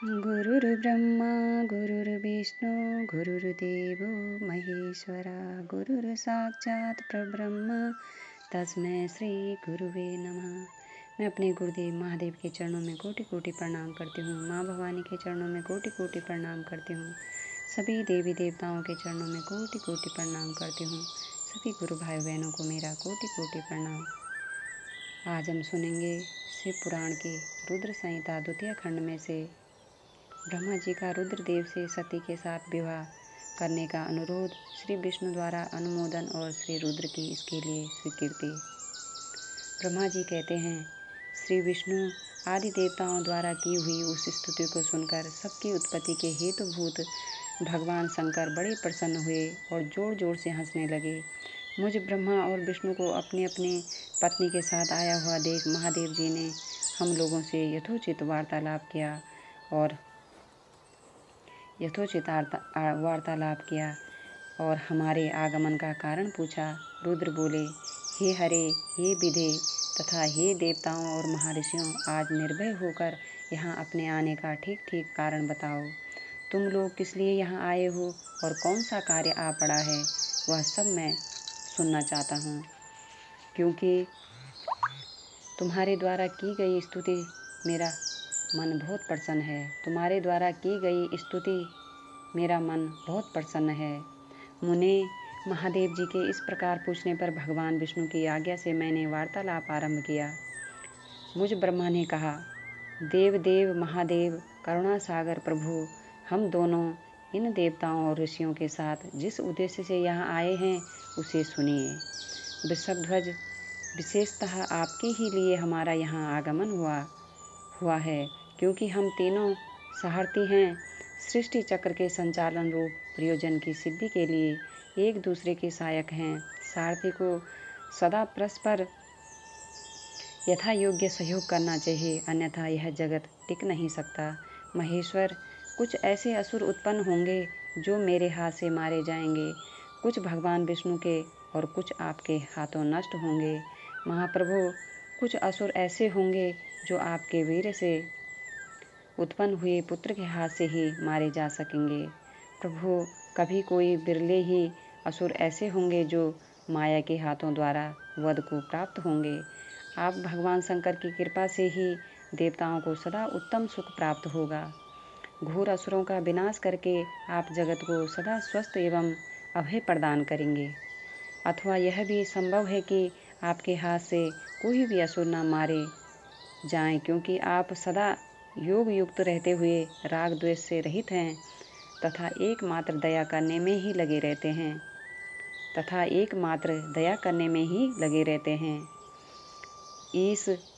गुरुर्ब्रह्मा गुरुर्विष्णु गुरुर्देवो महेश्वरा गुरुर्साक्षात् परब्रह्म तस्मै श्री गुरुवे नमः। मैं अपने गुरुदेव महादेव के चरणों में कोटि कोटि प्रणाम करती हूँ। माँ भवानी के चरणों में कोटि कोटि प्रणाम करती हूँ। सभी देवी देवताओं के चरणों में कोटि कोटि प्रणाम करती हूँ। सभी गुरु भाई बहनों को मेरा कोटि कोटि प्रणाम। आज हम सुनेंगे शिव पुराण के रुद्र संहिता द्वितीय खंड में से ब्रह्मा जी का रुद्रदेव से सती के साथ विवाह करने का अनुरोध, श्री विष्णु द्वारा अनुमोदन और श्री रुद्र की इसके लिए स्वीकृति। ब्रह्मा जी कहते हैं, श्री विष्णु आदि देवताओं द्वारा की हुई उस स्तुति को सुनकर सबकी उत्पत्ति के हेतुभूत भगवान शंकर बड़े प्रसन्न हुए और जोर जोर से हंसने लगे। मुझ ब्रह्मा और विष्णु को अपनी अपनी पत्नी के साथ आया हुआ देख महादेव जी ने हम लोगों से यथोचित वार्तालाप किया और हमारे आगमन का कारण पूछा। रुद्र बोले, हे हरे, हे विधे तथा हे देवताओं और महर्षियों, आज निर्भय होकर यहाँ अपने आने का ठीक ठीक कारण बताओ। तुम लोग किस लिए यहाँ आए हो और कौन सा कार्य आ पड़ा है, वह सब मैं सुनना चाहता हूँ, क्योंकि तुम्हारे द्वारा की गई स्तुति मेरा मन बहुत प्रसन्न है। तुम्हारे द्वारा की गई स्तुति मेरा मन बहुत प्रसन्न है। मुने महादेव जी के इस प्रकार पूछने पर भगवान विष्णु की आज्ञा से मैंने वार्तालाप आरंभ किया। मुझ ब्रह्मा ने कहा, देव देव महादेव करुणा सागर प्रभु, हम दोनों इन देवताओं और ऋषियों के साथ जिस उद्देश्य से यहाँ आए हैं उसे सुनिए। वृषभध्वज, विशेषतः आपके ही लिए हमारा यहाँ आगमन हुआ है, क्योंकि हम तीनों सारथी हैं। सृष्टि चक्र के संचालन रूप प्रयोजन की सिद्धि के लिए एक दूसरे के सहायक हैं। सारथी को सदा परस्पर यथा योग्य सहयोग करना चाहिए, अन्यथा यह जगत टिक नहीं सकता। महेश्वर, कुछ ऐसे असुर उत्पन्न होंगे जो मेरे हाथ से मारे जाएंगे, कुछ भगवान विष्णु के और कुछ आपके हाथों नष्ट होंगे। महाप्रभु, कुछ असुर ऐसे होंगे जो आपके वीर से उत्पन्न हुए पुत्र के हाथ से ही मारे जा सकेंगे। प्रभु, कभी कोई बिरले ही असुर ऐसे होंगे जो माया के हाथों द्वारा वध को प्राप्त होंगे। आप भगवान शंकर की कृपा से ही देवताओं को सदा उत्तम सुख प्राप्त होगा। घोर असुरों का विनाश करके आप जगत को सदा स्वस्थ एवं अभय प्रदान करेंगे। अथवा यह भी संभव है कि आपके हाथ से कोई भी असुर न मारे जाएं, क्योंकि आप सदा योग युक्त रहते हुए राग द्वेष से रहित हैं तथा एकमात्र दया करने में ही लगे रहते हैं।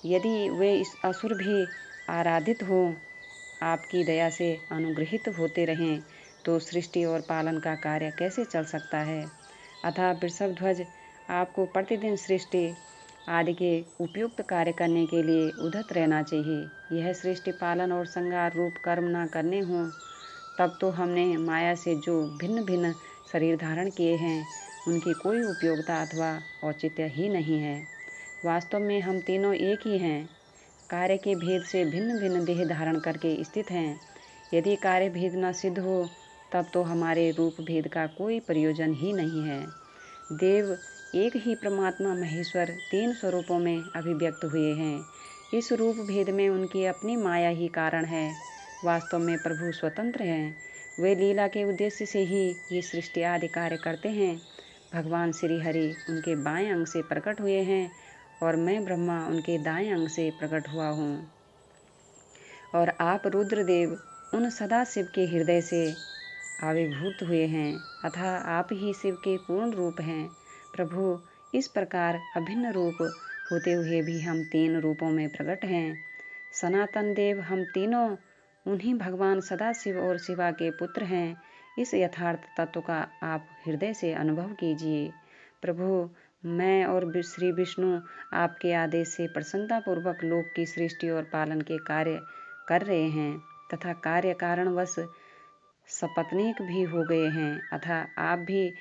यदि वे इस असुर भी आराधित हो आपकी दया से अनुग्रहित होते रहें तो सृष्टि और पालन का कार्य कैसे चल सकता है। अतः वृषभध्वज, आपको प्रतिदिन सृष्टि आदि के उपयुक्त कार्य करने के लिए उद्यत रहना चाहिए। यह सृष्टि पालन और संहार रूप कर्म न करने हों तब तो हमने माया से जो भिन्न भिन्न शरीर धारण किए हैं उनकी कोई उपयोगिता अथवा औचित्य ही नहीं है। वास्तव में हम तीनों एक ही हैं, कार्य के भेद से भिन्न भिन्न देह धारण करके स्थित हैं। यदि कार्य भेद न सिद्ध हो तब तो हमारे रूप भेद का कोई प्रयोजन ही नहीं है। देव एक ही परमात्मा महेश्वर तीन स्वरूपों में अभिव्यक्त हुए हैं। इस रूप भेद में उनकी अपनी माया ही कारण है। वास्तव में प्रभु स्वतंत्र हैं। वे लीला के उद्देश्य से ही ये सृष्टि आदि कार्य करते हैं। भगवान श्री हरि उनके बाएं अंग से प्रकट हुए हैं और मैं ब्रह्मा उनके दाएं अंग से प्रकट हुआ हूँ। और आप रुद्रदेव उन सदा शिव के हृदय से आविर्भूत हुए हैं, अतः आप ही शिव के पूर्ण रूप हैं। प्रभु, इस प्रकार अभिन्न रूप होते हुए भी हम तीन रूपों में प्रकट हैं। सनातन देव, हम तीनों उन्हीं भगवान सदाशिव और शिवा के पुत्र हैं। इस यथार्थ तत्व का आप हृदय से अनुभव कीजिए। प्रभु, मैं और श्री विष्णु आपके आदेश से प्रसन्नतापूर्वक लोक की सृष्टि और पालन के कार्य कर रहे हैं तथा कार्य कारणवश सपत्नीक भी हो गए हैं। अतः आप भी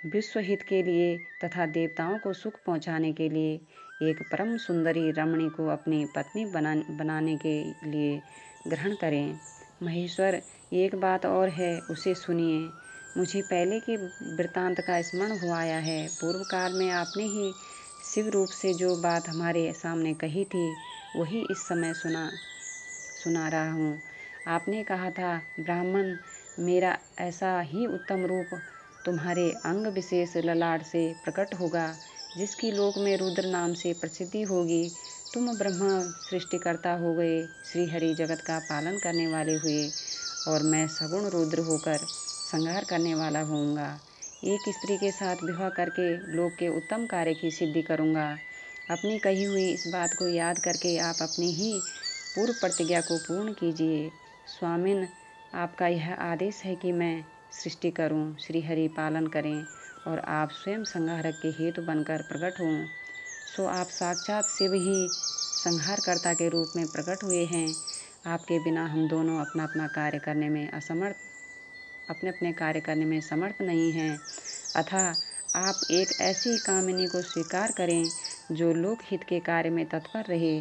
विश्वहित के लिए तथा देवताओं को सुख पहुँचाने के लिए एक परम सुंदरी रमणी को अपनी पत्नी बनाने के लिए ग्रहण करें। महेश्वर, एक बात और है, उसे सुनिए। मुझे पहले के वृत्तांत का स्मरण हो आया है। पूर्व काल में आपने ही शिव रूप से जो बात हमारे सामने कही थी, वही इस समय सुना रहा हूँ। आपने कहा था, ब्राह्मण, मेरा ऐसा ही उत्तम रूप तुम्हारे अंग विशेष ललाट से प्रकट होगा, जिसकी लोक में रुद्र नाम से प्रसिद्धि होगी। तुम ब्रह्मा सृष्टिकर्ता हो गए, श्री हरि जगत का पालन करने वाले हुए, और मैं सगुण रुद्र होकर संहार करने वाला होऊंगा। एक स्त्री के साथ विवाह करके लोक के उत्तम कार्य की सिद्धि करूंगा। अपनी कही हुई इस बात को याद करके आप अपनी ही पूर्व प्रतिज्ञा को पूर्ण कीजिए। स्वामिन, आपका यह आदेश है कि मैं सृष्टि करूं, श्री हरि पालन करें और आप स्वयं संहारक के हेतु बनकर प्रकट हों। सो आप साक्षात शिव ही संहारकर्ता के रूप में प्रकट हुए हैं। आपके बिना हम दोनों अपने अपने कार्य करने में समर्थ नहीं हैं। अतः आप एक ऐसी कामिनी को स्वीकार करें जो लोकहित के कार्य में तत्पर रहे।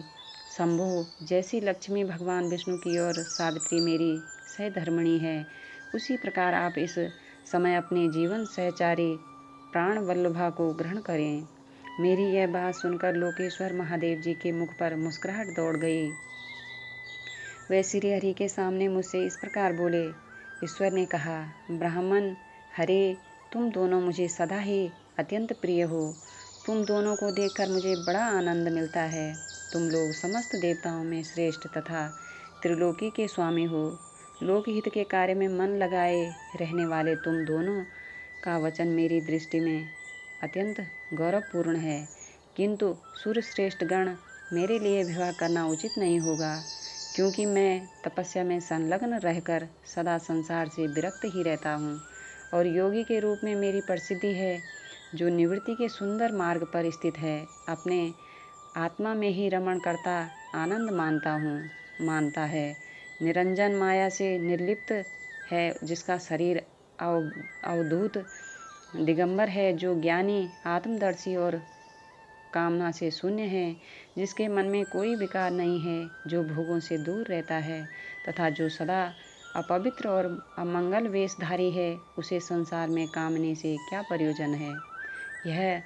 शंभो, जैसी लक्ष्मी भगवान विष्णु की और सावित्री मेरी सहधर्मिणी है, उसी प्रकार आप इस समय अपने जीवन सहचारी प्राण वल्लभा को ग्रहण करें। मेरी यह बात सुनकर लोकेश्वर महादेव जी के मुख पर मुस्कुराहट दौड़ गई। वे श्री हरि के सामने मुझसे इस प्रकार बोले। ईश्वर ने कहा, ब्राह्मण, हरे, तुम दोनों मुझे सदा ही अत्यंत प्रिय हो। तुम दोनों को देखकर मुझे बड़ा आनंद मिलता है। तुम लोग समस्त देवताओं में श्रेष्ठ तथा त्रिलोकी के स्वामी हो। लोकहित के कार्य में मन लगाए रहने वाले तुम दोनों का वचन मेरी दृष्टि में अत्यंत गौरवपूर्ण है, किंतु सूर्यश्रेष्ठ गण, मेरे लिए विवाह करना उचित नहीं होगा, क्योंकि मैं तपस्या में संलग्न रहकर सदा संसार से विरक्त ही रहता हूँ और योगी के रूप में मेरी प्रसिद्धि है, जो निवृत्ति के सुंदर मार्ग पर स्थित है। अपने आत्मा में ही रमण करता आनंद मानता है, निरंजन माया से निर्लिप्त है, जिसका शरीर अवधूत दिगंबर है, जो ज्ञानी, आत्मदर्शी और कामना से शून्य है, जिसके मन में कोई विकार नहीं है, जो भोगों से दूर रहता है तथा जो सदा अपवित्र और अमंगल वेशधारी है, उसे संसार में कामने से क्या प्रयोजन है। यह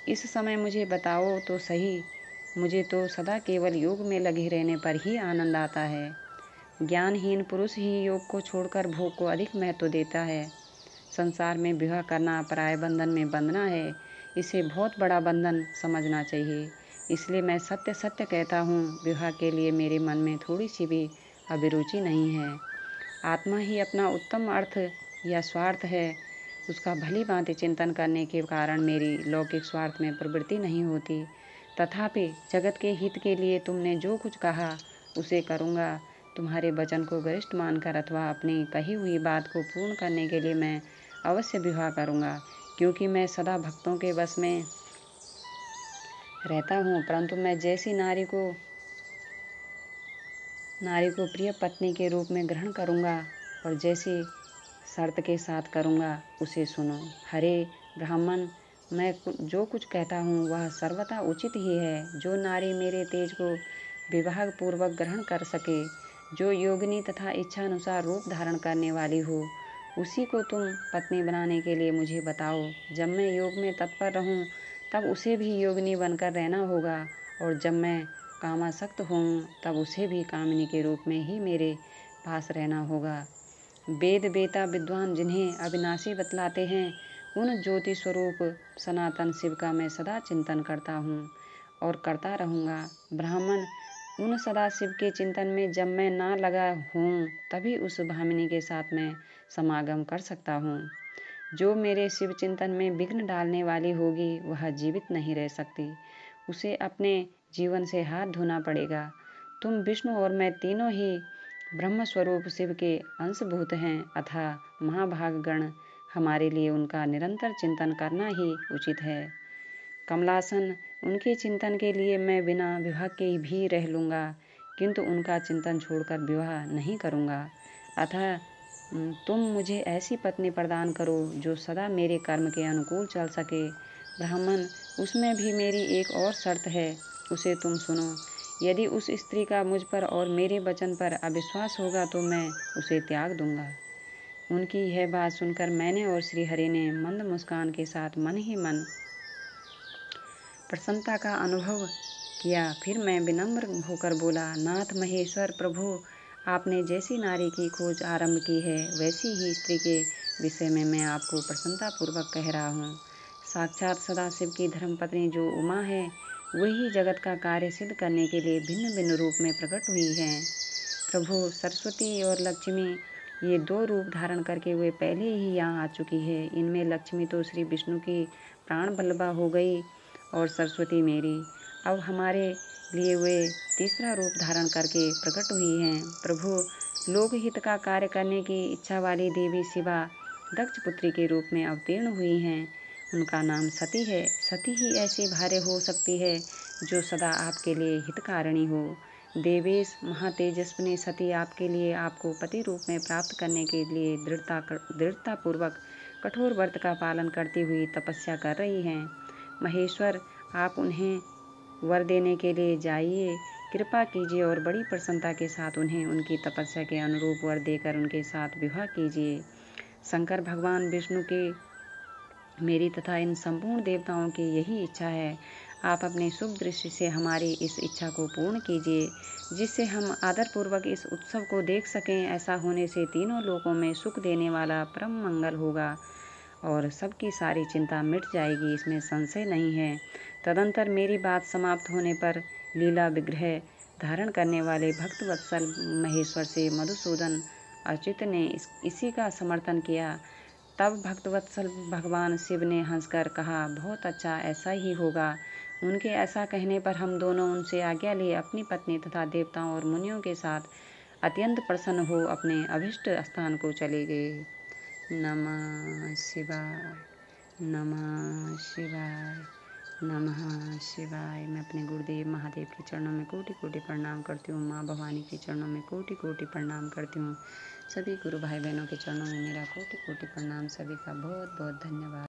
इस समय मुझे बताओ तो सही। मुझे तो सदा केवल योग में लगे रहने पर ही आनंद आता है। ज्ञानहीन पुरुष ही योग को छोड़कर भोग को अधिक महत्व देता है। संसार में विवाह करना पराय बंधन में बंधना है, इसे बहुत बड़ा बंधन समझना चाहिए। इसलिए मैं सत्य सत्य कहता हूँ, विवाह के लिए मेरे मन में थोड़ी सी भी अभिरुचि नहीं है। आत्मा ही अपना उत्तम अर्थ या स्वार्थ है, उसका भली भांति चिंतन करने के कारण मेरी लौकिक स्वार्थ में प्रवृत्ति नहीं होती। तथापि जगत के हित के लिए तुमने जो कुछ कहा उसे करूँगा। तुम्हारे वचन को गरिष्ठ मानकर अथवा अपनी कही हुई बात को पूर्ण करने के लिए मैं अवश्य विवाह करूँगा, क्योंकि मैं सदा भक्तों के वश में रहता हूँ, परंतु मैं जैसी नारी को प्रिय पत्नी के रूप में ग्रहण करूँगा और जैसी शर्त के साथ करूँगा, उसे सुनो। हरे ब्राह्मण, मैं जो कुछ कहता हूँ वह सर्वथा उचित ही है। जो नारी मेरे तेज को विवाह पूर्वक ग्रहण कर सके, जो योगिनी तथा इच्छानुसार रूप धारण करने वाली हो, उसी को तुम पत्नी बनाने के लिए मुझे बताओ। जब मैं योग में तत्पर रहूं, तब उसे भी योगिनी बनकर रहना होगा, और जब मैं कामासक्त हूँ, तब उसे भी कामिनी के रूप में ही मेरे पास रहना होगा। वेद वेता विद्वान जिन्हें अविनाशी बतलाते हैं, उन ज्योति स्वरूप सनातन शिव का मैं सदा चिंतन करता हूँ और करता रहूँगा। ब्राह्मण, उन सदाशिव के चिंतन में जब मैं ना लगा हूँ, तभी उस भामिनी के साथ मैं समागम कर सकता हूँ। जो मेरे शिव चिंतन में विघ्न डालने वाली होगी, वह जीवित नहीं रह सकती। उसे अपने जीवन से हाथ धोना पड़ेगा। तुम विष्णु और मैं तीनों ही ब्रह्म स्वरूप शिव के अंशभूत हैं, अतः महाभागगण हमारे लिए उनका निरंतर चिंतन करना ही उचित है। कमलासन, उनके चिंतन के लिए मैं बिना विवाह के भी रह लूँगा, किंतु उनका चिंतन छोड़कर विवाह नहीं करूँगा। अतः तुम मुझे ऐसी पत्नी प्रदान करो जो सदा मेरे कर्म के अनुकूल चल सके। ब्राह्मण, उसमें भी मेरी एक और शर्त है, उसे तुम सुनो। यदि उस स्त्री का मुझ पर और मेरे वचन पर अविश्वास होगा तो मैं उसे त्याग दूंगा। उनकी यह बात सुनकर मैंने और श्रीहरि ने मंद मुस्कान के साथ मन ही मन प्रसन्नता का अनुभव किया। फिर मैं विनम्र होकर बोला, नाथ महेश्वर प्रभु, आपने जैसी नारी की खोज आरंभ की है वैसी ही स्त्री के विषय में मैं आपको प्रसन्नतापूर्वक कह रहा हूँ। साक्षात सदाशिव की धर्मपत्नी जो उमा है वही जगत का कार्य सिद्ध करने के लिए भिन्न भिन्न रूप में प्रकट हुई हैं। प्रभु सरस्वती और लक्ष्मी ये 2 रूप धारण करके वे पहले ही यहाँ आ चुकी है। इनमें लक्ष्मी तो श्री विष्णु की प्राण बल्लभा हो गई और सरस्वती मेरी। अब हमारे लिए वे तीसरा रूप धारण करके प्रकट हुई हैं। प्रभु लोकहित का कार्य करने की इच्छा वाली देवी शिवा दक्ष पुत्री के रूप में अवतीर्ण हुई हैं। उनका नाम सती है। सती ही ऐसी भार्य हो सकती है जो सदा आपके लिए हितकारिणी हो। देवेश महातेजस्विनी सती आपके लिए आपको पति रूप में प्राप्त करने के लिए दृढ़तापूर्वक कठोर व्रत का पालन करती हुई तपस्या कर रही हैं। महेश्वर, आप उन्हें वर देने के लिए जाइए, कृपा कीजिए और बड़ी प्रसन्नता के साथ उन्हें उनकी तपस्या के अनुरूप वर देकर उनके साथ विवाह कीजिए। शंकर भगवान विष्णु के मेरी तथा इन संपूर्ण देवताओं की यही इच्छा है। आप अपने शुभ दृष्टि से हमारी इस इच्छा को पूर्ण कीजिए, जिससे हम आदरपूर्वक इस उत्सव को देख सकें। ऐसा होने से तीनों लोकों में सुख देने वाला परम मंगल होगा और सबकी सारी चिंता मिट जाएगी, इसमें संशय नहीं है। तदंतर मेरी बात समाप्त होने पर लीला विग्रह धारण करने वाले भक्तवत्सल महेश्वर से मधुसूदन अच्युत ने इसी का समर्थन किया। तब भक्तवत्सल भगवान शिव ने हंसकर कहा, बहुत अच्छा, ऐसा ही होगा। उनके ऐसा कहने पर हम दोनों उनसे आज्ञा लिए अपनी पत्नी तथा देवताओं और मुनियों के साथ अत्यंत प्रसन्न हो अपने अभिष्ट स्थान को चले गए। नमः शिवाय, नमः शिवाय, नमः शिवाय। मैं अपने गुरुदेव महादेव के चरणों में कोटि कोटि प्रणाम करती हूँ। माँ भवानी के चरणों में कोटि कोटि प्रणाम करती हूँ। सभी गुरु भाई बहनों के चरणों में मेरा कोटि कोटि प्रणाम। सभी का बहुत बहुत धन्यवाद।